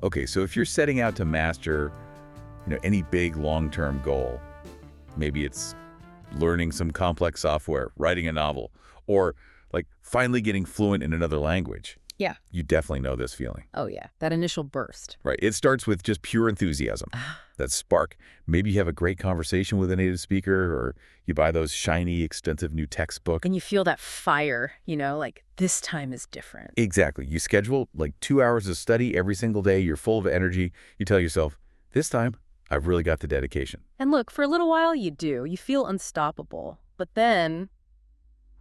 Okay, so if you're setting out to master, any big long-term goal, maybe it's learning some complex software, writing a novel, or like finally getting fluent in another language. Yeah. You definitely know this feeling. Oh, yeah. That initial burst. Right. It starts with just pure enthusiasm, that spark. Maybe you have a great conversation with a native speaker, or you buy those shiny, extensive new textbook. And you feel that fire, like this time is different. Exactly. You schedule like 2 hours of study every single day. You're full of energy. You tell yourself, this time, I've really got the dedication. And look, for a little while you do. You feel unstoppable. But then,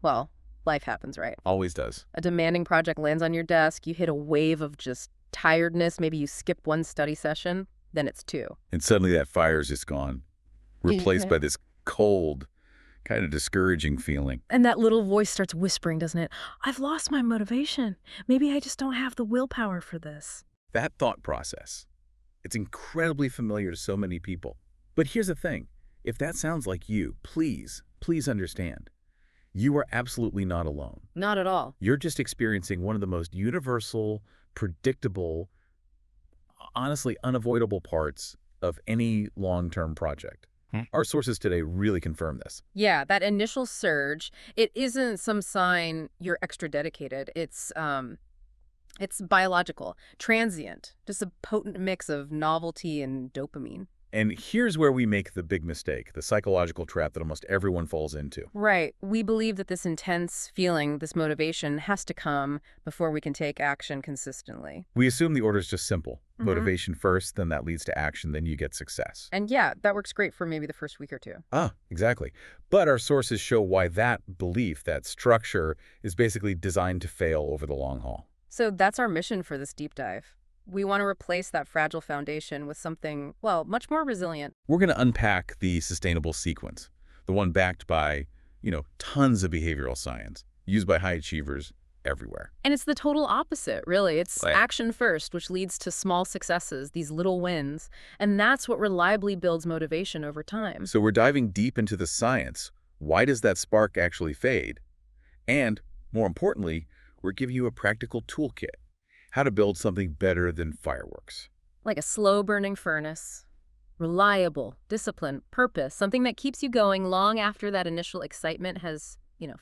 well, life happens, right? Always does. A demanding project lands on your desk. You hit a wave of just tiredness. Maybe you skip one study session. Then it's 2. And suddenly that fire's just gone, replaced by this cold, kind of discouraging feeling. And that little voice starts whispering, doesn't it? I've lost my motivation. Maybe I just don't have the willpower for this. That thought process, it's incredibly familiar to so many people. But here's the thing. If that sounds like you, please understand. You are absolutely not alone. Not at all. You're just experiencing one of the most universal, predictable, honestly unavoidable parts of any long-term project. Our sources today really confirm this. Yeah, that initial surge, it isn't some sign you're extra dedicated. It's biological, transient, just a potent mix of novelty and dopamine. And here's where we make the big mistake, the psychological trap that almost everyone falls into. Right. We believe that this intense feeling, this motivation, has to come before we can take action consistently. We assume the order is just simple. Motivation first, then that leads to action, then you get success. And yeah, that works great for maybe the first week or 2. Exactly. But our sources show why that belief, that structure, is basically designed to fail over the long haul. So that's our mission for this deep dive. We want to replace that fragile foundation with something, well, much more resilient. We're going to unpack the sustainable sequence, the one backed by, tons of behavioral science, used by high achievers everywhere. And it's the total opposite, really. It's Right. action first, which leads to small successes, these little wins. And that's what reliably builds motivation over time. So we're diving deep into the science. Why does that spark actually fade? And, more importantly, we're giving you a practical toolkit, how to build something better than fireworks. Like a slow-burning furnace. Reliable, discipline, purpose, something that keeps you going long after that initial excitement has,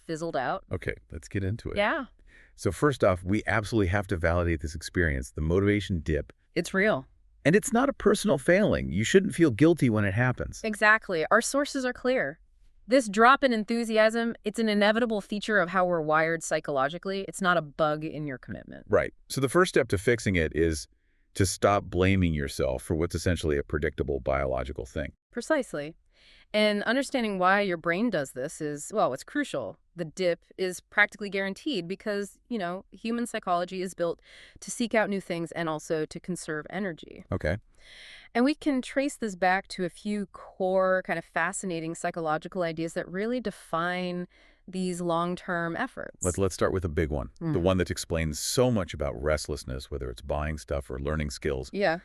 fizzled out. Okay, let's get into it. Yeah, So first off, we absolutely have to validate this experience, the motivation dip. it's real. And it's not a personal failing. You shouldn't feel guilty when it happens. Exactly. Our sources are clear. This drop in enthusiasm, it's an inevitable feature of how we're wired psychologically. It's not a bug in your commitment. Right. So the first step to fixing it is to stop blaming yourself for what's essentially a predictable biological thing. Precisely. And understanding why your brain does this is, well, it's crucial. The dip is practically guaranteed because, human psychology is built to seek out new things and also to conserve energy. Okay. And we can trace this back to a few core kind of fascinating psychological ideas that really define these long-term efforts. Let's start with a big one, the one that explains so much about restlessness, whether it's buying stuff or learning skills. Yeah.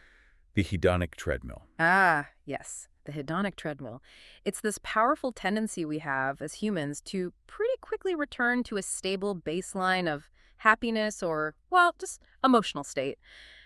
The hedonic treadmill. Ah, yes. The hedonic treadmill. It's this powerful tendency we have as humans to pretty quickly return to a stable baseline of happiness or, well, just emotional state,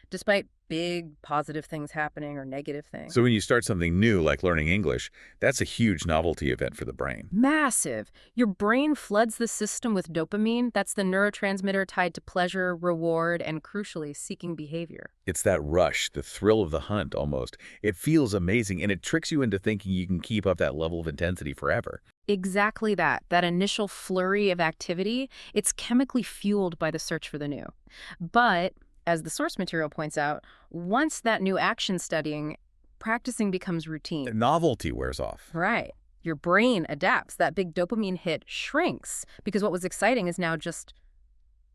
despite big positive things happening or negative things. So when you start something new, like learning English, that's a huge novelty event for the brain. Massive. Your brain floods the system with dopamine. That's the neurotransmitter tied to pleasure, reward, and crucially, seeking behavior. It's that rush, the thrill of the hunt almost. It feels amazing, and it tricks you into thinking you can keep up that level of intensity forever. Exactly that. That initial flurry of activity, it's chemically fueled by the search for the new. But as the source material points out, once that new action studying, practicing becomes routine. The novelty wears off. Right. Your brain adapts. That big dopamine hit shrinks because what was exciting is now just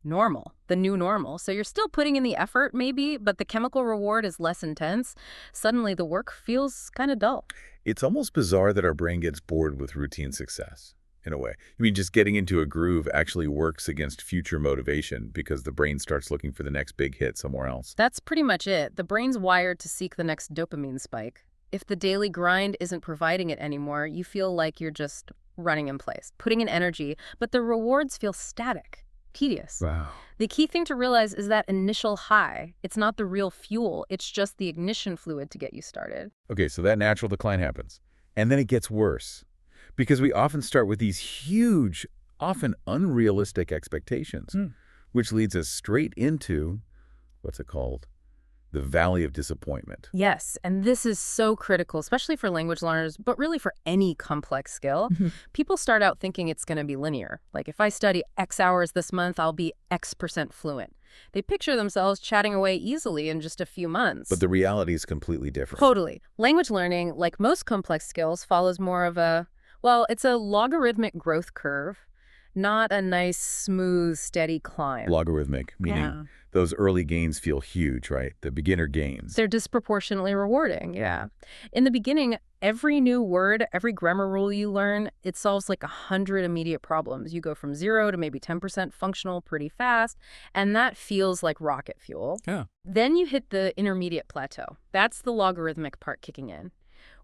normal, the new normal. So you're still putting in the effort maybe, but the chemical reward is less intense. Suddenly the work feels kind of dull. It's almost bizarre that our brain gets bored with routine success. In a way. I mean, just getting into a groove actually works against future motivation because the brain starts looking for the next big hit somewhere else. That's pretty much it. The brain's wired to seek the next dopamine spike. If the daily grind isn't providing it anymore, you feel like you're just running in place, putting in energy, but the rewards feel static. tedious. Wow. The key thing to realize is that initial high. It's not the real fuel. It's just the ignition fluid to get you started. Okay, so that natural decline happens. And then it gets worse. Because we often start with these huge, often unrealistic expectations, which leads us straight into, what's it called? The valley of disappointment. Yes, and this is so critical, especially for language learners, but really for any complex skill. People start out thinking it's going to be linear. Like, if I study X hours this month, I'll be X% fluent. They picture themselves chatting away easily in just a few months. But the reality is completely different. Totally. Language learning, like most complex skills, follows more of a, well, it's a logarithmic growth curve, not a nice, smooth, steady climb. Logarithmic, meaning those early gains feel huge, right? The beginner gains. They're disproportionately rewarding, yeah. In the beginning, every new word, every grammar rule you learn, it solves like 100 immediate problems. You go from 0 to maybe 10% functional pretty fast, and that feels like rocket fuel. Yeah. Then you hit the intermediate plateau. That's the logarithmic part kicking in,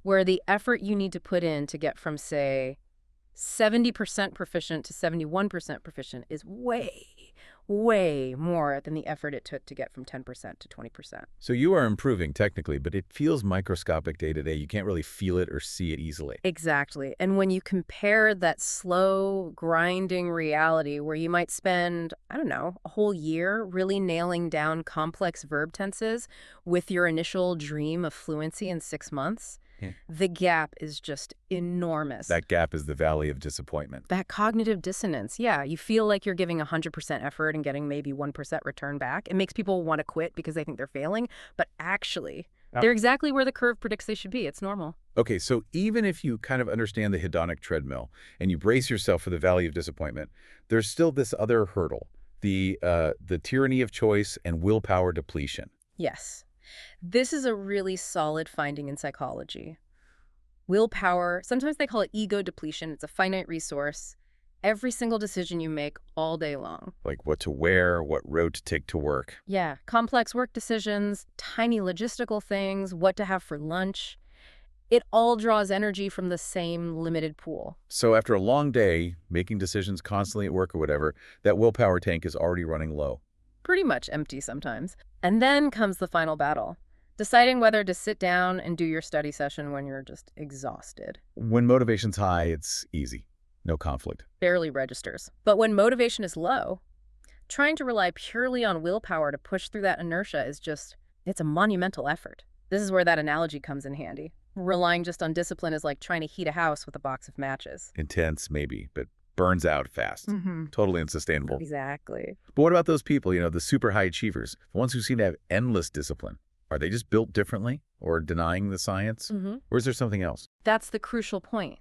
where the effort you need to put in to get from, say, 70% proficient to 71% proficient is way more than the effort it took to get from 10% to 20%. So you are improving technically, but it feels microscopic day to day. You can't really feel it or see it easily. Exactly. And when you compare that slow, grinding reality where you might spend, I don't know, a whole year really nailing down complex verb tenses with your initial dream of fluency in 6 months, the gap is just enormous. That gap is the valley of disappointment. That cognitive dissonance, yeah. You feel like you're giving 100% effort and getting maybe 1% return back. It makes people want to quit because they think they're failing. But actually, they're exactly where the curve predicts they should be. It's normal. Okay, so even if you kind of understand the hedonic treadmill and you brace yourself for the valley of disappointment, there's still this other hurdle, the tyranny of choice and willpower depletion. Yes. This is a really solid finding in psychology. Willpower, sometimes they call it ego depletion. It's a finite resource. Every single decision you make all day long. Like what to wear, what road to take to work. Yeah, complex work decisions, tiny logistical things, what to have for lunch. It all draws energy from the same limited pool. So after a long day, making decisions constantly at work or whatever, that willpower tank is already running low. Pretty much empty sometimes. And then comes the final battle. Deciding whether to sit down and do your study session when you're just exhausted. When motivation's high, it's easy. No conflict. Barely registers. But when motivation is low, trying to rely purely on willpower to push through that inertia is just, it's a monumental effort. This is where that analogy comes in handy. Relying just on discipline is like trying to heat a house with a box of matches. Intense, maybe, but burns out fast. Totally unsustainable. Exactly. But what about those people, the super high achievers, the ones who seem to have endless discipline? Are they just built differently or denying the science? Or is there something else? That's the crucial point.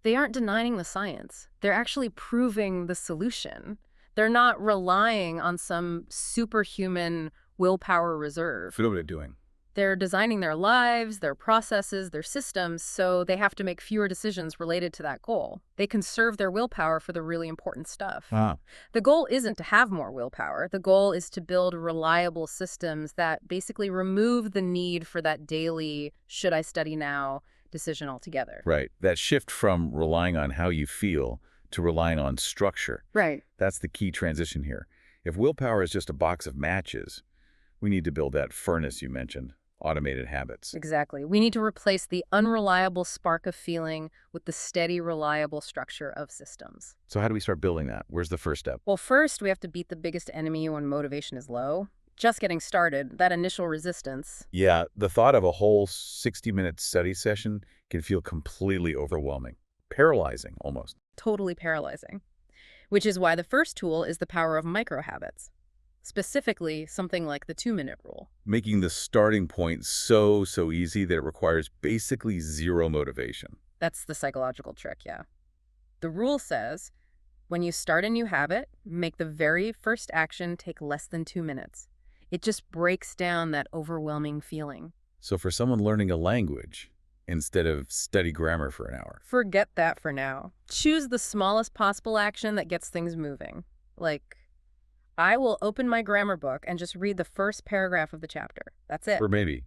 They aren't denying the science. They're actually proving the solution. They're not relying on some superhuman willpower reserve. So what are they doing? They're designing their lives, their processes, their systems, so they have to make fewer decisions related to that goal. They conserve their willpower for the really important stuff. The goal isn't to have more willpower. The goal is to build reliable systems that basically remove the need for that daily, should I study now, decision altogether. Right. That shift from relying on how you feel to relying on structure. Right. That's the key transition here. If willpower is just a box of matches, we need to build that furnace you mentioned. Automated habits. Exactly. We need to replace the unreliable spark of feeling with the steady, reliable structure of systems. So how do we start building that? Where's the first step? Well, first, we have to beat the biggest enemy when motivation is low. Just getting started, that initial resistance. Yeah, the thought of a whole 60-minute study session can feel completely overwhelming. Paralyzing, almost. Totally paralyzing. Which is why the first tool is the power of micro habits. Specifically, something like the 2-minute rule. Making the starting point so easy that it requires basically zero motivation. That's the psychological trick, yeah. The rule says, when you start a new habit, make the very first action take less than 2 minutes. It just breaks down that overwhelming feeling. So for someone learning a language, instead of study grammar for an hour. Forget that for now. Choose the smallest possible action that gets things moving. Like, I will open my grammar book and just read the first paragraph of the chapter. That's it. Or maybe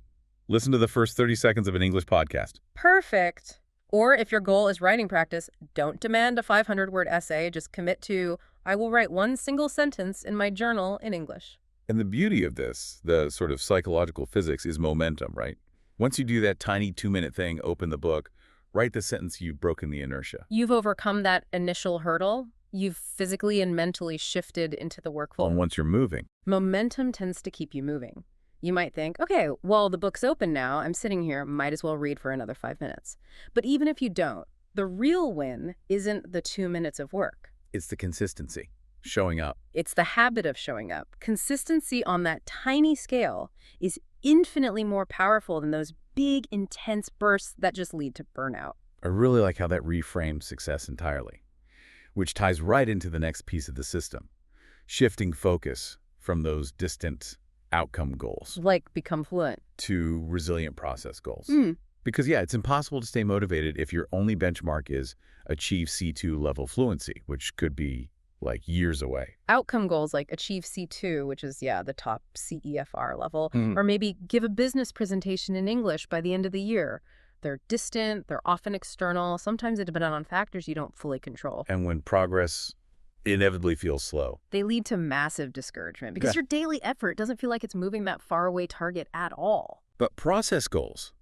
listen to the first 30 seconds of an English podcast. Perfect. Or if your goal is writing practice, don't demand a 500-word essay. Just commit to I will write one single sentence in my journal in English. And the beauty of this, the sort of psychological physics, is momentum, right? Once you do that tiny 2-minute thing, open the book, write the sentence, you've broken the inertia. You've overcome that initial hurdle. You've physically and mentally shifted into the workflow. And once you're moving. Momentum tends to keep you moving. You might think, okay, well, the book's open now. I'm sitting here, might as well read for another 5 minutes. But even if you don't, the real win isn't the 2 minutes of work. It's the consistency, showing up. It's the habit of showing up. Consistency on that tiny scale is infinitely more powerful than those big, intense bursts that just lead to burnout. I really like how that reframes success entirely, which ties right into the next piece of the system, shifting focus from those distant outcome goals Like become fluent. to resilient process goals. Because, yeah, it's impossible to stay motivated if your only benchmark is achieve C2 level fluency, which could be like years away. Outcome goals like achieve C2, which is, the top CEFR level, or maybe give a business presentation in English by the end of the year. They're distant, they're often external, sometimes they depend on factors you don't fully control. And when progress inevitably feels slow. They lead to massive discouragement because your daily effort doesn't feel like it's moving that faraway target at all. But process goals,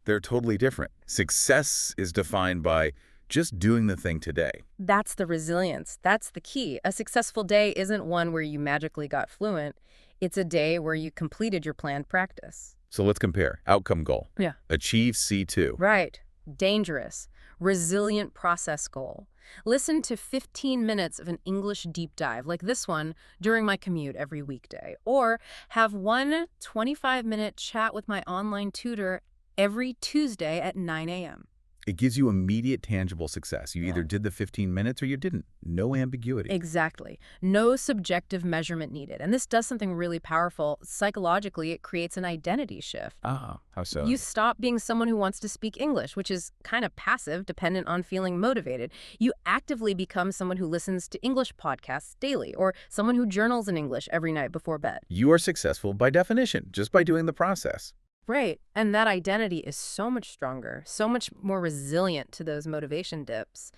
they're totally different. Success is defined by just doing the thing today. That's the resilience. That's the key. A successful day isn't one where you magically got fluent. It's a day where you completed your planned practice. So let's compare. Outcome goal. Yeah. Achieve C2. Right. Dangerous. Resilient process goal. Listen to 15 minutes of an English deep dive like this one during my commute every weekday. Or have one 25-minute chat with my online tutor every Tuesday at 9 a.m. It gives you immediate tangible success. You either did the 15 minutes or you didn't. No ambiguity. Exactly. No subjective measurement needed. And this does something really powerful. Psychologically, it creates an identity shift. Ah, how so? You stop being someone who wants to speak English, which is kind of passive, dependent on feeling motivated. You actively become someone who listens to English podcasts daily, or someone who journals in English every night before bed. You are successful by definition, just by doing the process. Right. And that identity is so much stronger, so much more resilient to those motivation dips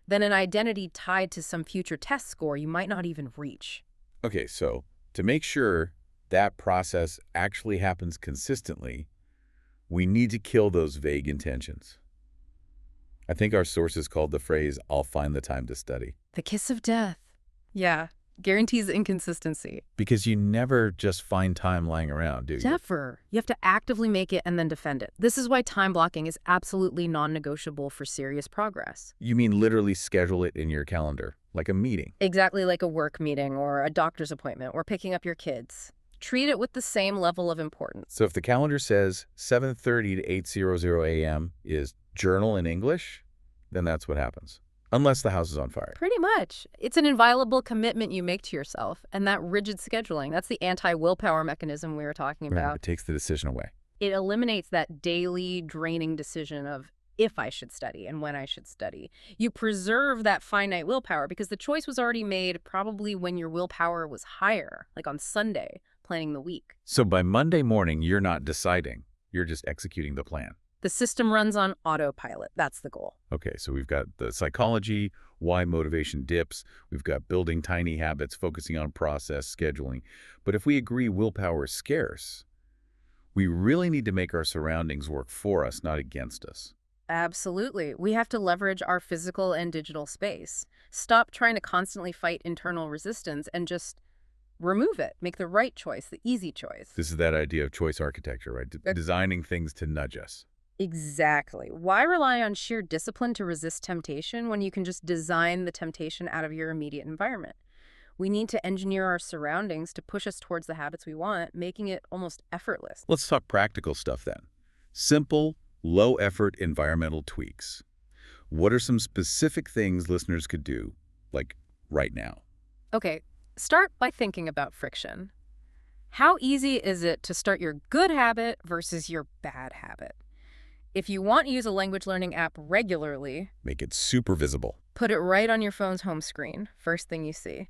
than an identity tied to some future test score you might not even reach. Okay, so to make sure that process actually happens consistently, we need to kill those vague intentions. I think our sources called the phrase, "I'll find the time to study." The kiss of death. Yeah. Guarantees inconsistency. Because you never just find time lying around, do you? Never. You have to actively make it and then defend it. This is why time blocking is absolutely non-negotiable for serious progress. You mean literally schedule it in your calendar, like a meeting? Exactly like a work meeting or a doctor's appointment or picking up your kids. Treat it with the same level of importance. So if the calendar says 7:30 to 8:00 a.m. is journal in English, then that's what happens. Unless the house is on fire. Pretty much. It's an inviolable commitment you make to yourself, and that rigid scheduling, that's the anti-willpower mechanism we were talking about. Right, it takes the decision away. It eliminates that daily draining decision of if I should study and when I should study. You preserve that finite willpower because the choice was already made probably when your willpower was higher, like on Sunday, planning the week. So by Monday morning, you're not deciding. You're just executing the plan. The system runs on autopilot. That's the goal. Okay, so we've got the psychology, why motivation dips. We've got building tiny habits, focusing on process, scheduling. But if we agree willpower is scarce, we really need to make our surroundings work for us, not against us. Absolutely. We have to leverage our physical and digital space. Stop trying to constantly fight internal resistance and just remove it. Make the right choice, the easy choice. This is that idea of choice architecture, right? Designing things to nudge us. Exactly. Why rely on sheer discipline to resist temptation when you can just design the temptation out of your immediate environment? We need to engineer our surroundings to push us towards the habits we want, making it almost effortless. Let's talk practical stuff then. Simple, low-effort environmental tweaks. What are some specific things listeners could do, like right now? Okay, start by thinking about friction. How easy is it to start your good habit versus your bad habit? If you want to use a language learning app regularly, Make it super visible. put it right on your phone's home screen, first thing you see.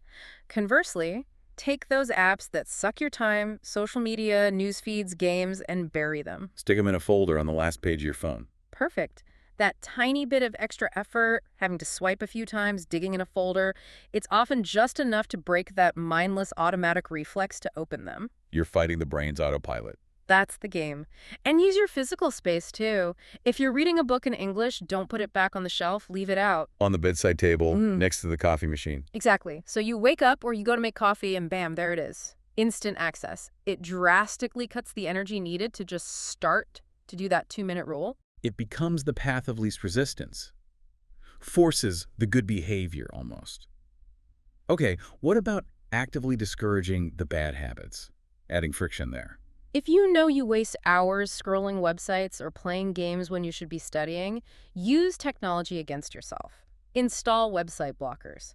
Conversely, take those apps that suck your time, social media, news feeds, games, and bury them. Stick them in a folder on the last page of your phone. Perfect. That tiny bit of extra effort, having to swipe a few times, digging in a folder, it's often just enough to break that mindless automatic reflex to open them. You're fighting the brain's autopilot. That's the game. And use your physical space, too. If you're reading a book in English, don't put it back on the shelf, leave it out. On the bedside table, next to the coffee machine. Exactly. So you wake up or you go to make coffee and bam, there it is. Instant access. It drastically cuts the energy needed to just start to do that 2-minute rule. It becomes the path of least resistance. Forces the good behavior, almost. Okay, what about actively discouraging the bad habits? Adding friction there. If you know you waste hours scrolling websites or playing games when you should be studying, use technology against yourself. Install website blockers.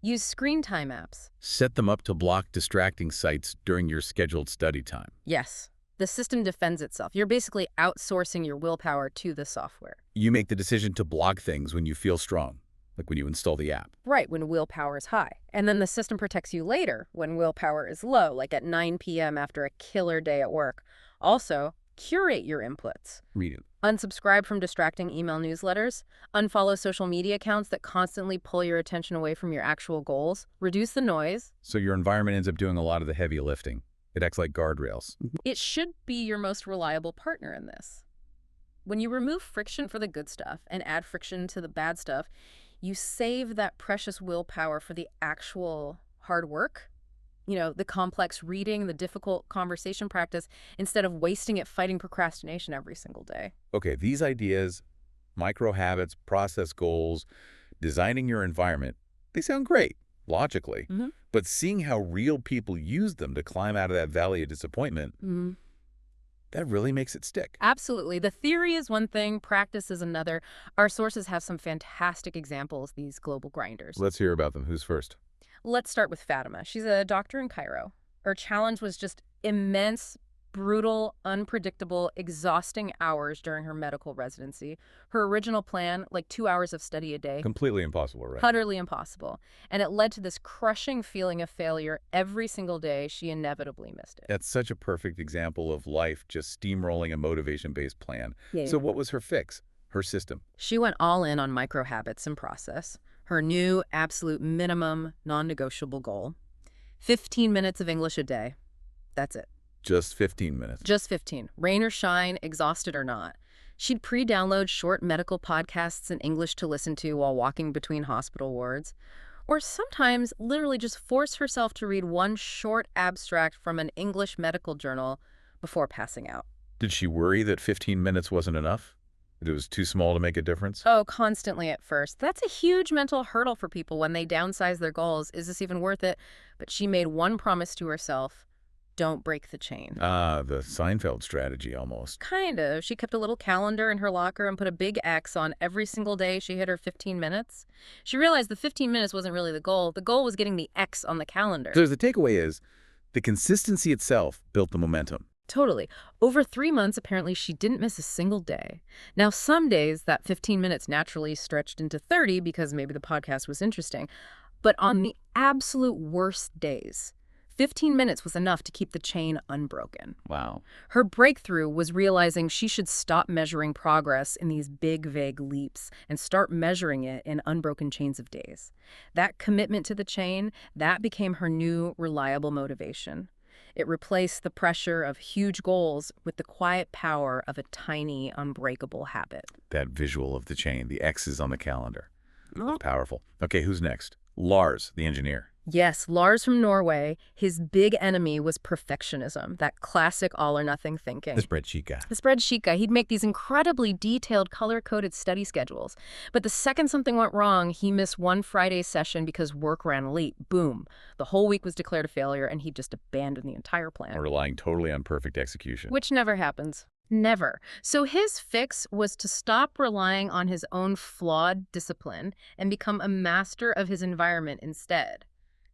Use screen time apps. Set them up to block distracting sites during your scheduled study time. Yes, the system defends itself. You're basically outsourcing your willpower to the software. You make the decision to block things when you feel strong, like when you install the app. Right, when willpower is high. And then the system protects you later when willpower is low, like at 9 p.m. after a killer day at work. Also, curate your inputs. Read it. Unsubscribe from distracting email newsletters. Unfollow social media accounts that constantly pull your attention away from your actual goals. Reduce the noise. So your environment ends up doing a lot of the heavy lifting. It acts like guardrails. It should be your most reliable partner in this. When you remove friction for the good stuff and add friction to the bad stuff, you save that precious willpower for the actual hard work. You know, the complex reading, the difficult conversation practice, instead of wasting it fighting procrastination every single day. Okay, these ideas, micro habits, process goals, designing your environment, they sound great, logically. But seeing how real people use them to climb out of that valley of disappointment, that really makes it stick. Absolutely. The theory is one thing, practice is another. Our sources have some fantastic examples, these global grinders. Let's hear about them. Who's first? Let's start with Fatima. She's a doctor in Cairo. Her challenge was just immense, brutal, unpredictable, exhausting hours during her medical residency. Her original plan, like 2 hours of study a day. Completely impossible, right? Utterly impossible. And it led to this crushing feeling of failure every single day. She inevitably missed it. That's such a perfect example of life just steamrolling a motivation-based plan. Yeah. So what was her fix? Her system? She went all in on micro habits and process. Her new absolute minimum non-negotiable goal: 15 minutes of English a day. That's it. Just 15 minutes. Just 15. Rain or shine, exhausted or not. She'd pre-download short medical podcasts in English to listen to while walking between hospital wards. Or sometimes literally just force herself to read one short abstract from an English medical journal before passing out. Did she worry that 15 minutes wasn't enough? That it was too small to make a difference? Oh, constantly at first. That's a huge mental hurdle for people when they downsize their goals. Is this even worth it? But she made one promise to herself: don't break the chain. Ah, the Seinfeld strategy almost. Kind of. She kept a little calendar in her locker and put a big X on every single day she hit her 15 minutes. She realized the 15 minutes wasn't really the goal. The goal was getting the X on the calendar. So the takeaway is the consistency itself built the momentum. Totally. Over 3 months, apparently, she didn't miss a single day. Now, some days, that 15 minutes naturally stretched into 30 because maybe the podcast was interesting. But on the absolute worst days, 15 minutes was enough to keep the chain unbroken. Wow. Her breakthrough was realizing she should stop measuring progress in these big, vague leaps and start measuring it in unbroken chains of days. That commitment to the chain, that became her new, reliable motivation. It replaced the pressure of huge goals with the quiet power of a tiny, unbreakable habit. That visual of the chain, the X's on the calendar. That's powerful. Okay, who's next? Lars, the engineer. Yes, Lars from Norway, his big enemy was perfectionism, that classic all-or-nothing thinking. The spreadsheet guy. The spreadsheet guy, he'd make these incredibly detailed, color-coded study schedules. But the second something went wrong, he missed one Friday session because work ran late. Boom. The whole week was declared a failure, and he just abandoned the entire plan. Or relying totally on perfect execution. Which never happens. Never. So his fix was to stop relying on his own flawed discipline and become a master of his environment instead.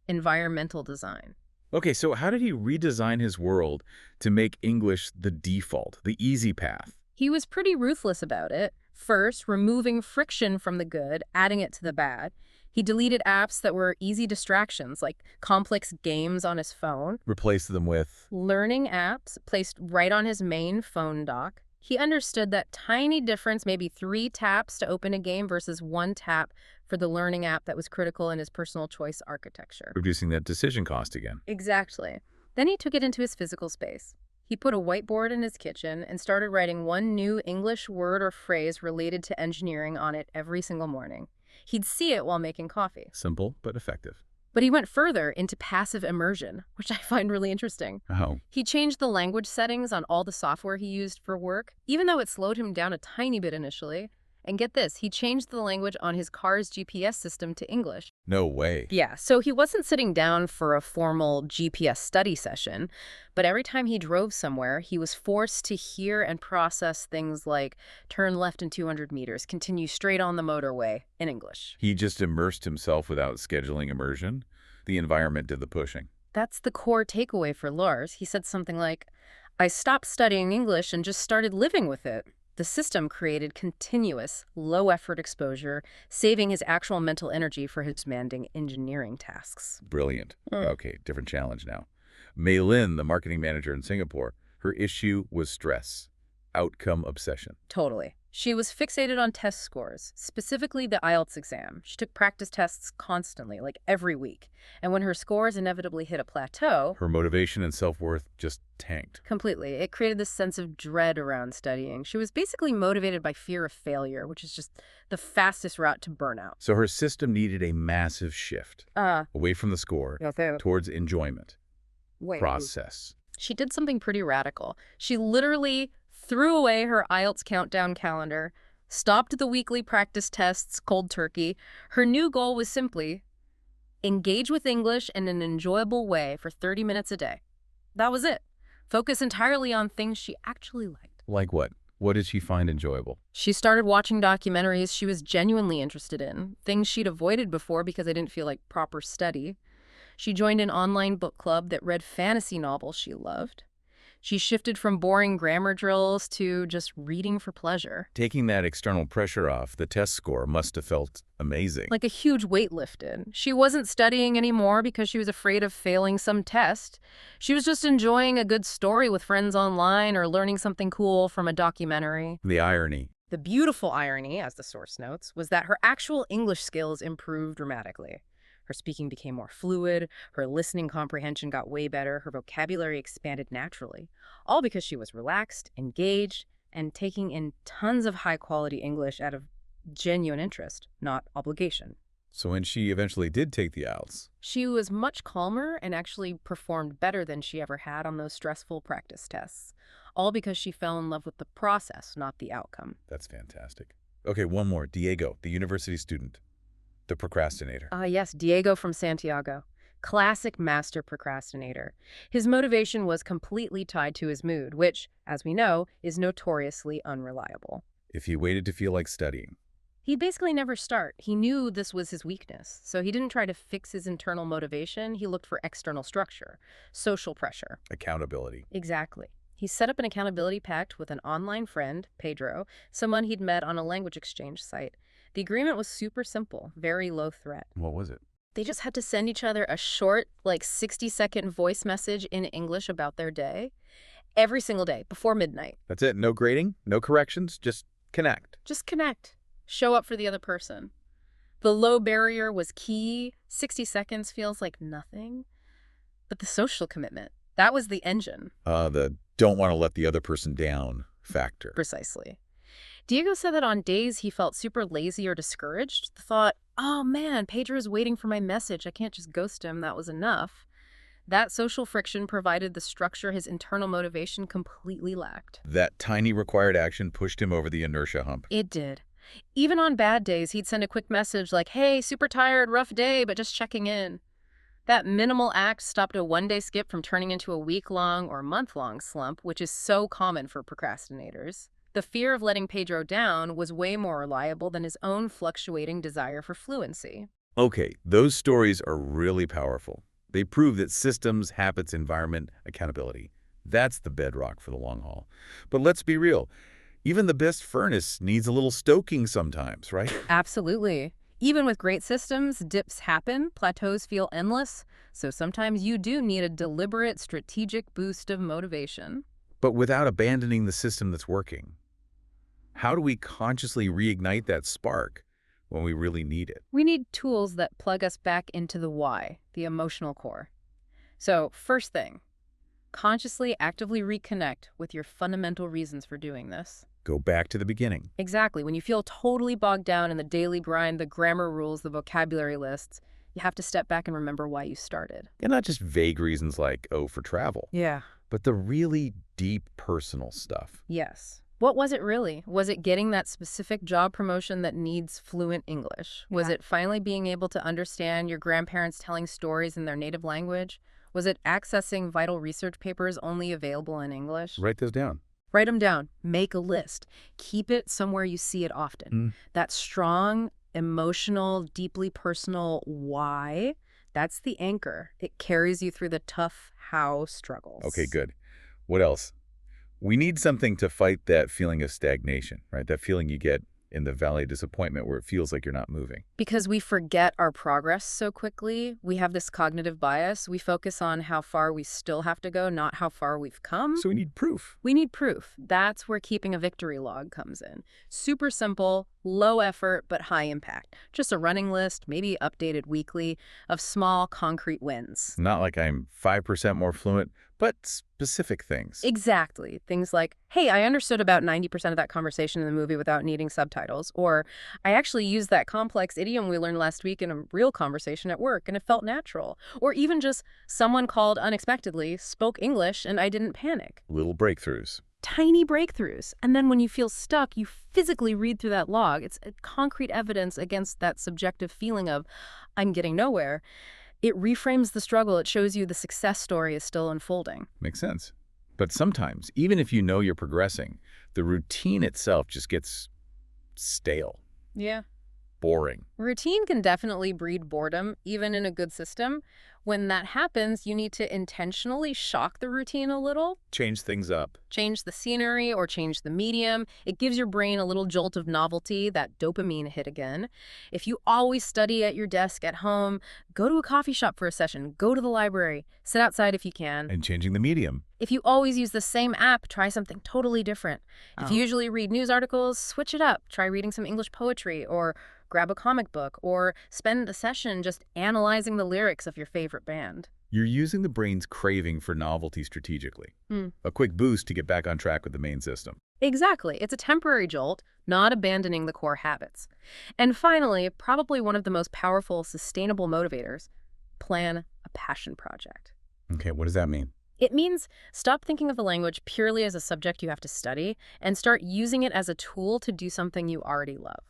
Environmental design. Okay, so how did he redesign his world to make English the default, the easy path? He was pretty ruthless about it. First, removing friction from the good, adding it to the bad. He deleted apps that were easy distractions, like complex games on his phone. Replaced them with? Learning apps placed right on his main phone dock. He understood that tiny difference, maybe 3 taps to open a game versus 1 tap for the learning app that was critical in his personal choice architecture. Reducing that decision cost again. Exactly. Then he took it into his physical space. He put a whiteboard in his kitchen and started writing one new English word or phrase related to engineering on it every single morning. He'd see it while making coffee. Simple, but effective. But he went further into passive immersion, which I find really interesting. Oh, He changed the language settings on all the software he used for work, even though it slowed him down a tiny bit initially. And get this, he changed the language on his car's GPS system to English. no way. Yeah, so he wasn't sitting down for a formal GPS study session, but every time he drove somewhere, he was forced to hear and process things like turn left in 200 meters, continue straight on the motorway in English. He just immersed himself without scheduling immersion. The environment did the pushing. That's the core takeaway for Lars. He said something like, I stopped studying English and just started living with it. The system created continuous, low-effort exposure, saving his actual mental energy for his demanding engineering tasks. Brilliant. Okay, different challenge now. Mei Lin, the marketing manager in Singapore, her issue was stress, outcome obsession. Totally. She was fixated on test scores, specifically the IELTS exam. She took practice tests constantly, like every week. And when her scores inevitably hit a plateau, Her motivation and self-worth just tanked. completely, it created this sense of dread around studying. She was basically motivated by fear of failure, which is just the fastest route to burnout. So her system needed a massive shift away from the score towards enjoyment, process. She did something pretty radical. She literally threw away her IELTS countdown calendar, stopped the weekly practice tests cold turkey. Her new goal was simply engage with English in an enjoyable way for 30 minutes a day. That was it. Focus entirely on things she actually liked. Like what? What did she find enjoyable? She started watching documentaries she was genuinely interested in, things she'd avoided before because they didn't feel like proper study. She joined an online book club that read fantasy novels she loved. She shifted from boring grammar drills to just reading for pleasure. Taking that external pressure off, the test score must have felt amazing. Like a huge weight lifted. She wasn't studying anymore because she was afraid of failing some test. She was just enjoying a good story with friends online or learning something cool from a documentary. The irony. The beautiful irony, as the source notes, was that her actual English skills improved dramatically. Her speaking became more fluid, her listening comprehension got way better, her vocabulary expanded naturally, all because she was relaxed, engaged, and taking in tons of high-quality English out of genuine interest, not obligation. So when she eventually did take the IELTS, She was much calmer and actually performed better than she ever had on those stressful practice tests, all because she fell in love with the process, not the outcome. that's fantastic. Okay, one more. Diego, the university student, the procrastinator. Yes, Diego from Santiago. Classic master procrastinator. His motivation was completely tied to his mood, which, as we know, is notoriously unreliable. If he waited to feel like studying, He'd basically never start. He knew this was his weakness, so he didn't try to fix his internal motivation. He looked for external structure, social pressure. accountability. Exactly. He set up an accountability pact with an online friend, Pedro, someone he'd met on a language exchange site. The agreement was super simple, very low threat. What was it? They just had to send each other a short, like 60-second voice message in English about their day every single day before midnight. That's it. No grading, no corrections, just connect. Just connect. Show up for the other person. The low barrier was key. 60 seconds feels like nothing. But the social commitment, that was the engine. The don't want to let the other person down factor. Precisely. Diego said that on days he felt super lazy or discouraged, the thought, oh man, Pedro's waiting for my message. I can't just ghost him. That was enough. That social friction provided the structure his internal motivation completely lacked. That tiny required action pushed him over the inertia hump. It did. Even on bad days, he'd send a quick message like, hey, super tired, rough day, but just checking in. That minimal act stopped a one-day skip from turning into a week-long or month-long slump, which is so common for procrastinators. The fear of letting Pedro down was way more reliable than his own fluctuating desire for fluency. Okay, those stories are really powerful. They prove that systems, habits, environment, accountability, that's the bedrock for the long haul. But let's be real. Even the best furnace needs a little stoking sometimes, right? Absolutely. Even with great systems, dips happen, plateaus feel endless, so sometimes you do need a deliberate, strategic boost of motivation. but without abandoning the system that's working. How do we consciously reignite that spark when we really need it? We need tools that plug us back into the why, the emotional core. So, first thing, consciously, actively reconnect with your fundamental reasons for doing this. Go back to the beginning. Exactly. When you feel totally bogged down in the daily grind, the grammar rules, the vocabulary lists, you have to step back and remember why you started. And not just vague reasons like, oh, for travel, Yeah. but the really deep personal stuff. Yes. What was it really? Was it getting that specific job promotion that needs fluent English? Was it finally being able to understand your grandparents telling stories in their native language? Was it accessing vital research papers only available in English? Write those down. Write them down. Make a list. Keep it somewhere you see it often. That strong, emotional, deeply personal why, that's the anchor. It carries you through the tough how struggles. Okay, good. What else? We need something to fight that feeling of stagnation, right? That feeling you get in the valley of disappointment where it feels like you're not moving. Because we forget our progress so quickly, we have this cognitive bias. We focus on how far we still have to go, not how far we've come. So we need proof. We need proof. That's where keeping a victory log comes in. Super simple, low effort, but high impact. Just a running list, maybe updated weekly, of small, concrete wins. Not like I'm 5% more fluent, but specific things. Exactly. Things like, hey, I understood about 90% of that conversation in the movie without needing subtitles. Or, I actually used that complex idiom we learned last week in a real conversation at work, and it felt natural. Or even just, someone called unexpectedly, spoke English, and I didn't panic. Little breakthroughs. Tiny breakthroughs. And then when you feel stuck, you physically read through that log. It's concrete evidence against that subjective feeling of, I'm getting nowhere. It reframes the struggle. It shows you the success story is still unfolding. Makes sense. But sometimes, even if you know you're progressing, the routine itself just gets stale, Yeah. boring. Routine can definitely breed boredom, even in a good system. When that happens, you need to intentionally shock the routine a little. Change things up. Change the scenery or change the medium. It gives your brain a little jolt of novelty, that dopamine hit again. If you always study at your desk at home, go to a coffee shop for a session, go to the library, sit outside if you can. And changing the medium. If you always use the same app, try something totally different. If you usually read news articles, switch it up. Try reading some English poetry or grab a comic book or spend a session just analyzing the lyrics of your favorite band. You're using the brain's craving for novelty strategically. A quick boost to get back on track with the main system. Exactly. It's a temporary jolt, not abandoning the core habits. And finally, probably one of the most powerful, sustainable motivators, plan a passion project. Okay, what does that mean? It means stop thinking of the language purely as a subject you have to study and start using it as a tool to do something you already love.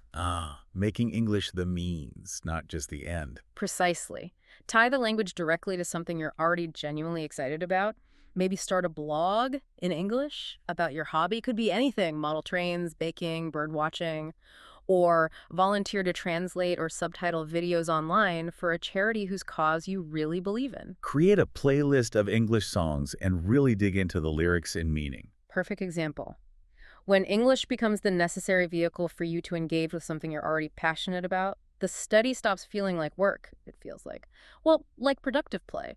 Making English the means, not just the end. Precisely. Tie the language directly to something you're already genuinely excited about. Maybe start a blog in English about your hobby. Could be anything, model trains, baking, bird watching. Or volunteer to translate or subtitle videos online for a charity whose cause you really believe in. Create a playlist of English songs and really dig into the lyrics and meaning. Perfect example. When English becomes the necessary vehicle for you to engage with something you're already passionate about, the study stops feeling like work, it feels like. Well, like productive play.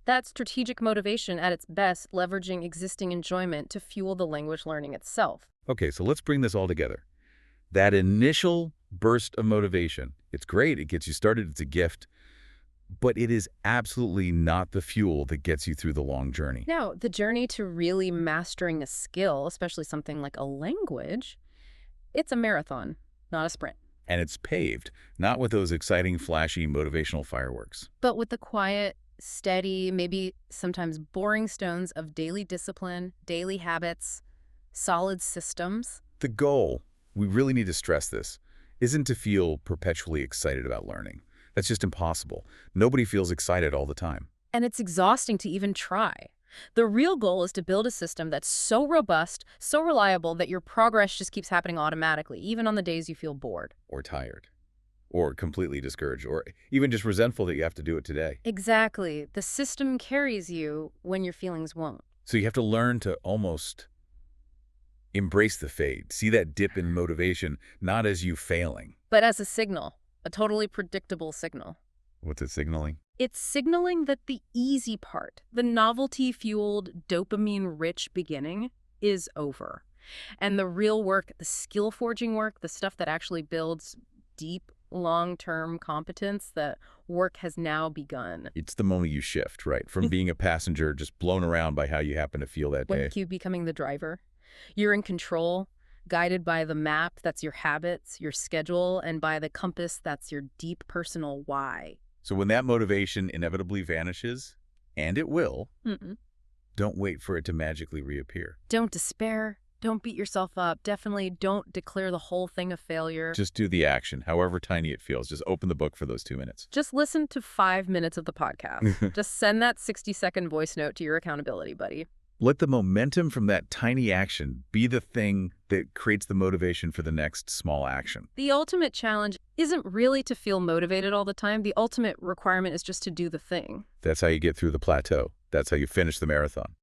That's strategic motivation at its best, leveraging existing enjoyment to fuel the language learning itself. Okay, so let's bring this all together. That initial burst of motivation, it's great, it gets you started, it's a gift, but it is absolutely not the fuel that gets you through the long journey. Now, the journey to really mastering a skill, especially something like a language, it's a marathon, not a sprint. And it's paved, not with those exciting, flashy, motivational fireworks. But with the quiet, steady, maybe sometimes boring stones of daily discipline, daily habits, solid systems. The goal, we really need to stress this, isn't to feel perpetually excited about learning. That's just impossible. Nobody feels excited all the time. And it's exhausting to even try. The real goal is to build a system that's so robust, so reliable that your progress just keeps happening automatically, even on the days you feel bored. Or tired. Or completely discouraged. Or even just resentful that you have to do it today. Exactly. The system carries you when your feelings won't. So you have to learn to almost embrace the fade. See that dip in motivation, not as you failing. But as a signal, a totally predictable signal. What's it signaling? It's signaling that the easy part, the novelty-fueled, dopamine-rich beginning, is over. And the real work, the skill-forging work, the stuff that actually builds deep, long-term competence, the work has now begun. It's the moment you shift, right? From being a passenger just blown around by how you happen to feel that day. When you becoming the driver, you're in control, guided by the map that's your habits, your schedule, and by the compass that's your deep personal why. So when that motivation inevitably vanishes, and it will, don't wait for it to magically reappear. Don't despair. Don't beat yourself up. Definitely don't declare the whole thing a failure. Just do the action, however tiny it feels. Just open the book for those 2 minutes. Just listen to 5 minutes of the podcast. Just send that 60-second voice note to your accountability buddy. Let the momentum from that tiny action be the thing that creates the motivation for the next small action. The ultimate challenge isn't really to feel motivated all the time. The ultimate requirement is just to do the thing. That's how you get through the plateau. That's how you finish the marathon.